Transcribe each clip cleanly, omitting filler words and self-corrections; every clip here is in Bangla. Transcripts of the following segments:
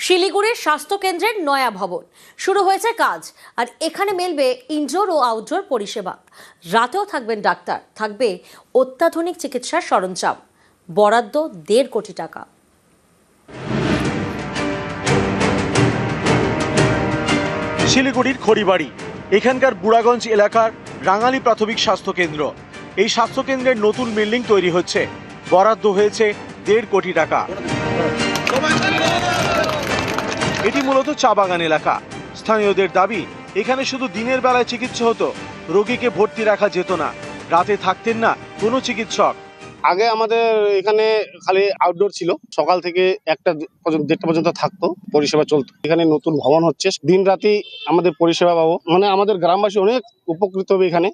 শিলিগুড়ির স্বাস্থ্যকেন্দ্রের নয়া ভবন শুরু হয়েছে কাজ, আর এখানে মিলবে ইনডোর ও আউটডোর পরিষেবা। রাতেও থাকবেন ডাক্তার, থাকবে অত্যাধুনিক চিকিৎসার সরঞ্জাম। বরাদ্দ 1.5 কোটি টাকা। শিলিগুড়ির খড়িবাড়ি, এখানকার বুড়াগঞ্জ এলাকার রাঙালি প্রাথমিক স্বাস্থ্য কেন্দ্র। এই স্বাস্থ্য কেন্দ্রের নতুন বিল্ডিং তৈরি হচ্ছে, বরাদ্দ হয়েছে 1.5 কোটি টাকা। এটি মূলত চা বাগান এলাকা। স্থানীয়দের দাবি, এখানে শুধু দিনের বেলায় চিকিৎসা হতো, রোগীকে ভর্তি রাখা যেত না, রাতে থাকতেন না কোনো চিকিৎসক। আগে আমাদের এখানে খালি আউটডোর ছিল, সকাল থেকে 1টা পর্যন্ত থাকতো, পরিষেবা চলতো। এখানে নতুন ভবন হচ্ছে, দিন রাতি আমাদের পরিষেবা পাবো, মানে আমাদের গ্রামবাসী অনেক উপকৃত হবে। এখানে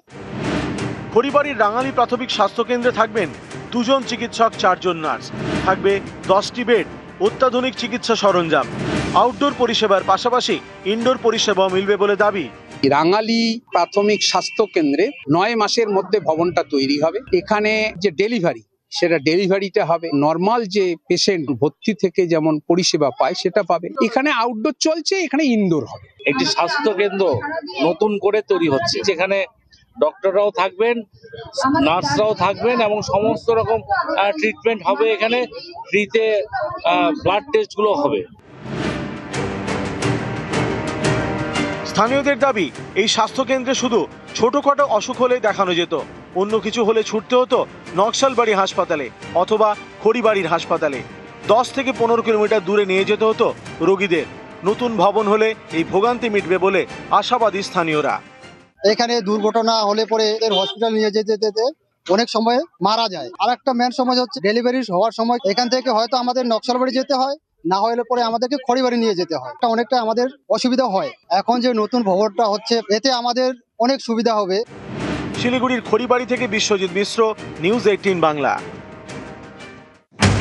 খড়িবাড়ির রাঙালি প্রাথমিক স্বাস্থ্য কেন্দ্রে থাকবেন 2 জন চিকিৎসক, 4 জন নার্স, থাকবে 10টি বেড, অত্যাধুনিক চিকিৎসা সরঞ্জাম। আউটডোর পরিষেবার পাশাপাশি ইনডোর পরিষেবাও মিলবে বলে দাবি। রাঙালি প্রাথমিক স্বাস্থ্য কেন্দ্রে 9 মাসের মধ্যে ভবনটা তৈরি হবে। এখানে যে ডেলিভারি, সেটা ডেলিভারিটা হবে নর্মাল যে পেশেন্ট ভর্তি থেকে যেমন পরিষেবা পায় সেটা পাবে। এখানে আউটডোর চলছে, এখানে ইনডোর হবে। একটি স্বাস্থ্য কেন্দ্র নতুন করে তৈরি হচ্ছে, যেখানে ডক্টররাও থাকবেন, নার্সরাও থাকবেন এবং সমস্ত রকম ট্রিটমেন্ট হবে। এখানে ফ্রিতে ব্লাড টেস্টগুলো হবে। স্থানীয়দের দাবি, এই স্বাস্থ্য কেন্দ্রে শুধু ছোটখাটো অসুখ হলে দেখানো যেত, অন্য কিছু হলে ছুটতে হতো নকশালবাড়ি হাসপাতালে অথবা খড়িবাড়ির হাসপাতালে। 10 থেকে 15 কিলোমিটার দূরে নিয়ে যেতে হতো রোগীদের। নতুন ভবন হলে এই ভোগান্তি মিটবে বলে আশাবাদী স্থানীয়রা। এখানে দুর্ঘটনা হলে পরে হসপিটাল নিয়ে যেতে অনেক সময় মারা যায়। আর একটা মেন সমস্যা হচ্ছে ডেলিভারি হওয়ার সময় এখান থেকে হয়তো আমাদের নকশালবাড়ি যেতে হয়, না হলে পরে আমাদেরকে খড়িবাড়ি নিয়ে যেতে হয়। অনেকটা আমাদের অসুবিধা হয়। এখন যে নতুন ভবনটা হচ্ছে, এতে আমাদের অনেক সুবিধা হবে। শিলিগুড়ির খড়িবাড়ি থেকে বিশ্বজিৎ মিশ্র, নিউজ 18 বাংলা।